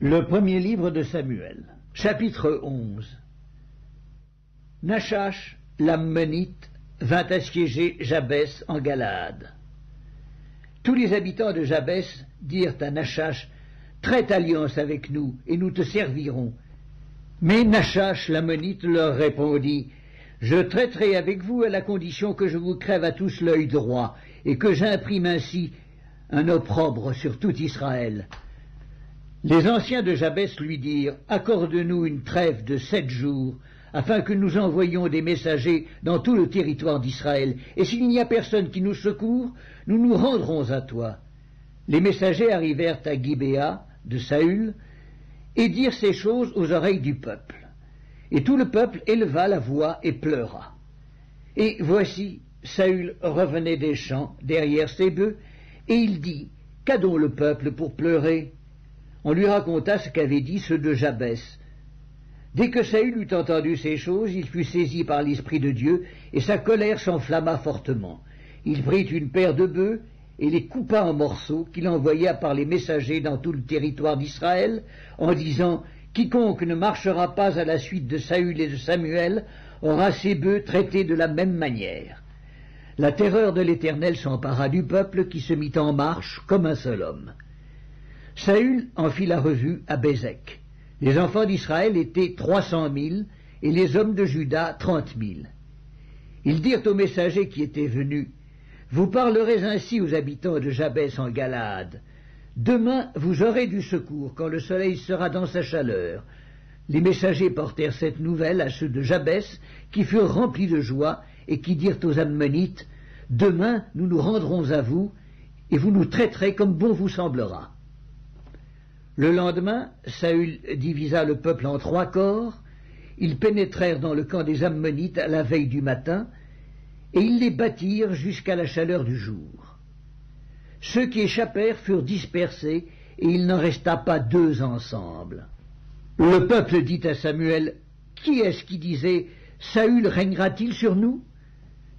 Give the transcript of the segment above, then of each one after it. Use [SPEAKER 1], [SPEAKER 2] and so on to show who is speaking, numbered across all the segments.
[SPEAKER 1] Le premier livre de Samuel, chapitre 11. Nachash, l'Ammonite, vint assiéger Jabès en Galaad. Tous les habitants de Jabès dirent à Nachash, « Traite alliance avec nous, et nous te servirons. » Mais Nachash, l'Ammonite, leur répondit, « Je traiterai avec vous à la condition que je vous crève à tous l'œil droit, et que j'imprime ainsi un opprobre sur tout Israël. » Les anciens de Jabès lui dirent, « Accorde-nous une trêve de 7 jours, afin que nous envoyions des messagers dans tout le territoire d'Israël, et s'il n'y a personne qui nous secourt, nous nous rendrons à toi. » Les messagers arrivèrent à Gibéa de Saül, et dirent ces choses aux oreilles du peuple. Et tout le peuple éleva la voix et pleura. Et voici, Saül revenait des champs derrière ses bœufs, et il dit, « Qu'a donc le peuple pour pleurer ?» On lui raconta ce qu'avaient dit ceux de Jabès. Dès que Saül eut entendu ces choses, il fut saisi par l'Esprit de Dieu, et sa colère s'enflamma fortement. Il prit une paire de bœufs, et les coupa en morceaux, qu'il envoya par les messagers dans tout le territoire d'Israël, en disant, « Quiconque ne marchera pas à la suite de Saül et de Samuel aura ses bœufs traités de la même manière. » La terreur de l'Éternel s'empara du peuple, qui se mit en marche comme un seul homme. Saül en fit la revue à Bézek. Les enfants d'Israël étaient 300 000, et les hommes de Juda 30 000. Ils dirent aux messagers qui étaient venus, « Vous parlerez ainsi aux habitants de Jabès en Galaad. Demain vous aurez du secours quand le soleil sera dans sa chaleur. » Les messagers portèrent cette nouvelle à ceux de Jabès, qui furent remplis de joie, et qui dirent aux Ammonites, « Demain nous nous rendrons à vous, et vous nous traiterez comme bon vous semblera. » Le lendemain, Saül divisa le peuple en 3 corps. Ils pénétrèrent dans le camp des Ammonites à la veille du matin, et ils les battirent jusqu'à la chaleur du jour. Ceux qui échappèrent furent dispersés, et il n'en resta pas 2 ensemble. Le peuple dit à Samuel, « Qui est-ce qui disait, Saül régnera-t-il sur nous?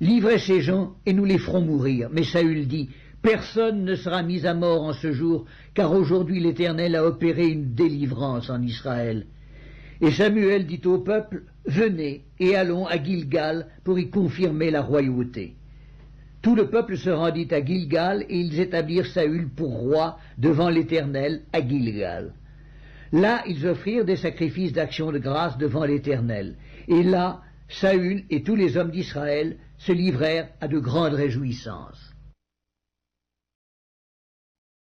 [SPEAKER 1] Livrez ces gens, et nous les ferons mourir. » Mais Saül dit, « Personne ne sera mis à mort en ce jour, car aujourd'hui l'Éternel a opéré une délivrance en Israël. » Et Samuel dit au peuple, « Venez, et allons à Gilgal pour y confirmer la royauté. » Tout le peuple se rendit à Gilgal, et ils établirent Saül pour roi devant l'Éternel à Gilgal. Là, ils offrirent des sacrifices d'action de grâce devant l'Éternel. Et là, Saül et tous les hommes d'Israël se livrèrent à de grandes réjouissances.